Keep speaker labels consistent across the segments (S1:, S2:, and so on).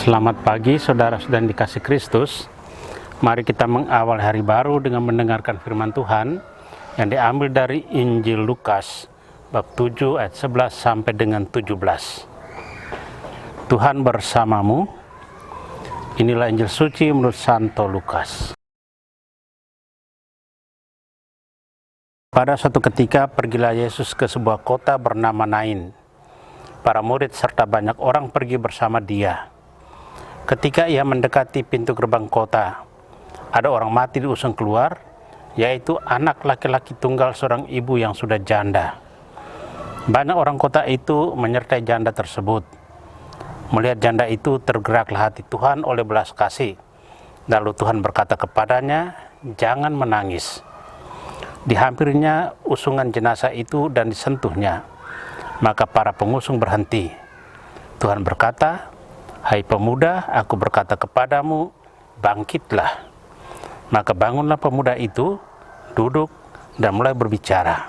S1: Selamat pagi saudara-saudara yang dikasih Kristus. Mari kita mengawal hari baru dengan mendengarkan firman Tuhan yang diambil dari Injil Lukas bab 7 ayat 11 sampai dengan 17. Tuhan bersamamu. Inilah Injil suci menurut Santo Lukas. Pada suatu ketika pergilah Yesus ke sebuah kota bernama Nain. Para murid serta banyak orang pergi bersama dia. Ketika ia mendekati pintu gerbang kota, ada orang mati diusung keluar, yaitu anak laki-laki tunggal seorang ibu yang sudah janda. Banyak orang kota itu menyertai janda tersebut. Melihat janda itu, tergeraklah hati Tuhan oleh belas kasih. Lalu Tuhan berkata kepadanya, "Jangan menangis." Dihampirinya usungan jenazah itu dan disentuhnya. Maka para pengusung berhenti. Tuhan berkata, "Hai pemuda, aku berkata kepadamu, bangkitlah." Maka bangunlah pemuda itu, duduk, dan mulai berbicara.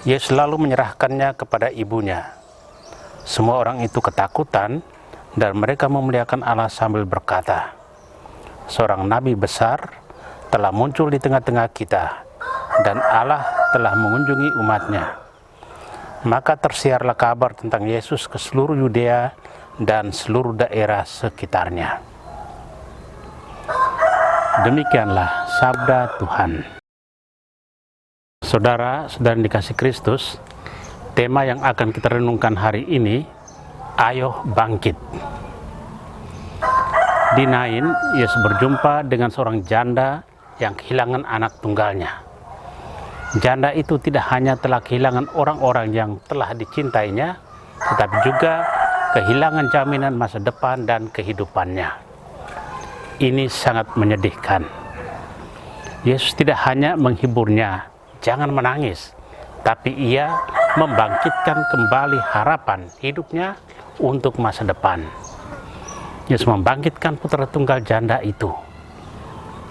S1: Ia selalu menyerahkannya kepada ibunya. Semua orang itu ketakutan, dan mereka memuliakan Allah sambil berkata, "Seorang nabi besar telah muncul di tengah-tengah kita, dan Allah telah mengunjungi umatnya." Maka tersiarlah kabar tentang Yesus ke seluruh Yudea dan seluruh daerah sekitarnya. Demikianlah sabda Tuhan. Saudara-saudara yang dikasih Kristus, tema yang akan kita renungkan hari ini, ayo bangkit. Di Nain, Yesus berjumpa dengan seorang janda yang kehilangan anak tunggalnya. Janda itu tidak hanya telah kehilangan orang-orang yang telah dicintainya, tetapi juga kehilangan jaminan masa depan dan kehidupannya. Ini sangat menyedihkan. Yesus tidak hanya menghiburnya, "Jangan menangis," tapi ia membangkitkan kembali harapan hidupnya untuk masa depan. Yesus membangkitkan putra tunggal janda itu.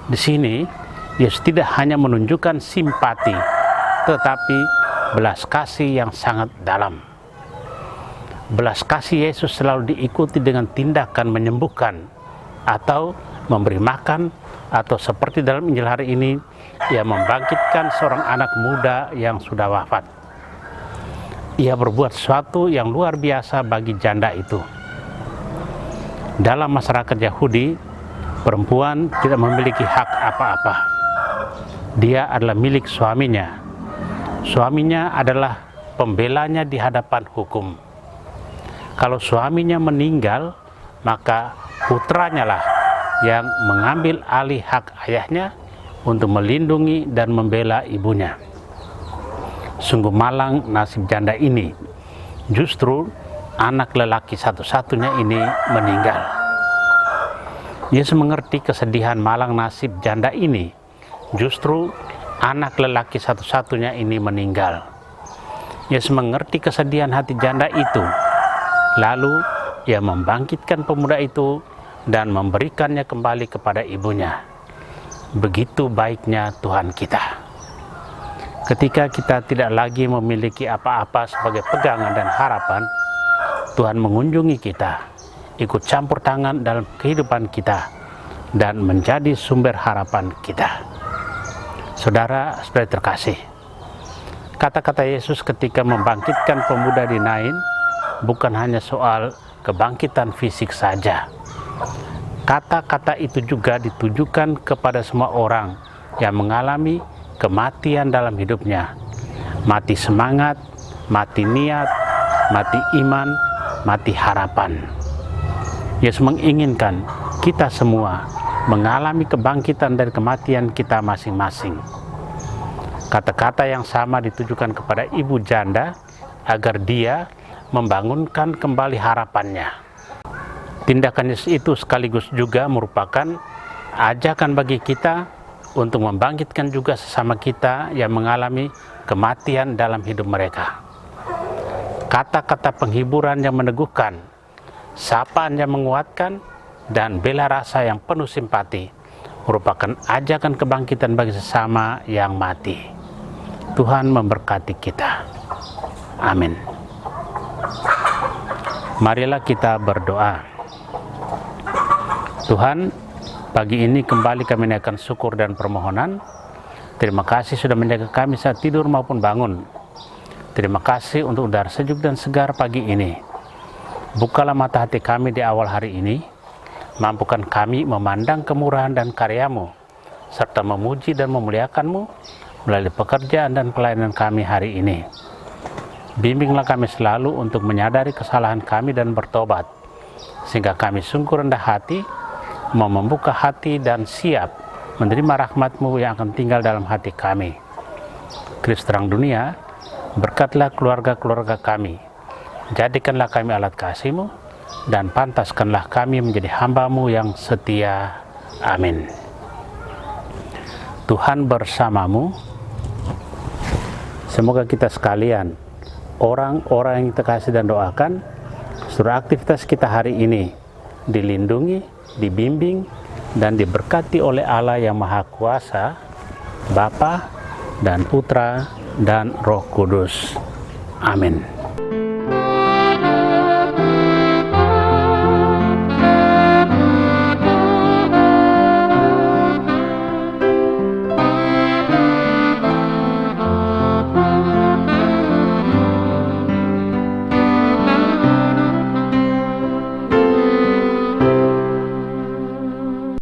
S1: Di sini, Yesus tidak hanya menunjukkan simpati, tetapi belas kasih yang sangat dalam. Belas kasih Yesus selalu diikuti dengan tindakan menyembuhkan atau memberi makan, atau seperti dalam Injil hari ini, ia membangkitkan seorang anak muda yang sudah wafat. Ia berbuat sesuatu yang luar biasa bagi janda itu. Dalam masyarakat Yahudi, perempuan tidak memiliki hak apa-apa. Dia adalah milik suaminya. Suaminya adalah pembelanya di hadapan hukum. Kalau suaminya meninggal, maka putranya lah yang mengambil alih hak ayahnya untuk melindungi dan membela ibunya. Sungguh malang nasib janda ini. Justru anak lelaki satu-satunya ini meninggal. Yesus mengerti kesedihan malang nasib janda ini. Justru anak lelaki satu-satunya ini meninggal. Yesus mengerti kesedihan hati janda itu. Lalu ia membangkitkan pemuda itu dan memberikannya kembali kepada ibunya. Begitu baiknya Tuhan kita. Ketika kita tidak lagi memiliki apa-apa sebagai pegangan dan harapan, Tuhan mengunjungi kita, ikut campur tangan dalam kehidupan kita, dan menjadi sumber harapan kita. Saudara-saudari terkasih, kata-kata Yesus ketika membangkitkan pemuda di Nain bukan hanya soal kebangkitan fisik saja. Kata-kata itu juga ditujukan kepada semua orang yang mengalami kematian dalam hidupnya. Mati semangat, mati niat, mati iman, mati harapan. Yesus menginginkan kita semua mengalami kebangkitan dari kematian kita masing-masing. Kata-kata yang sama ditujukan kepada ibu janda agar dia membangunkan kembali harapannya. Tindakan Yesus itu sekaligus juga merupakan ajakan bagi kita untuk membangkitkan juga sesama kita yang mengalami kematian dalam hidup mereka. Kata-kata penghiburan yang meneguhkan, sapaan yang menguatkan, dan bela rasa yang penuh simpati merupakan ajakan kebangkitan bagi sesama yang mati. Tuhan memberkati kita. Amin. Marilah kita berdoa. Tuhan, pagi ini kembali kami naikkan syukur dan permohonan. Terima kasih sudah menjaga kami saat tidur maupun bangun. Terima kasih untuk udara sejuk dan segar pagi ini. Bukalah mata hati kami di awal hari ini. Mampukan kami memandang kemurahan dan karya-Mu, serta memuji dan memuliakan-Mu melalui pekerjaan dan pelayanan kami hari ini. Bimbinglah kami selalu untuk menyadari kesalahan kami dan bertobat, sehingga kami sungguh rendah hati, mau membuka hati dan siap menerima rahmat-Mu yang akan tinggal dalam hati kami. Kristus terang dunia, berkatlah keluarga-keluarga kami, jadikanlah kami alat kasih-Mu, dan pantaskanlah kami menjadi hamba-Mu yang setia. Amin. Tuhan bersamamu. Semoga kita sekalian, orang-orang yang kita kasih dan doakan, seluruh aktivitas kita hari ini dilindungi, dibimbing, dan diberkati oleh Allah yang Maha Kuasa, Bapa dan Putra dan Roh Kudus. Amin.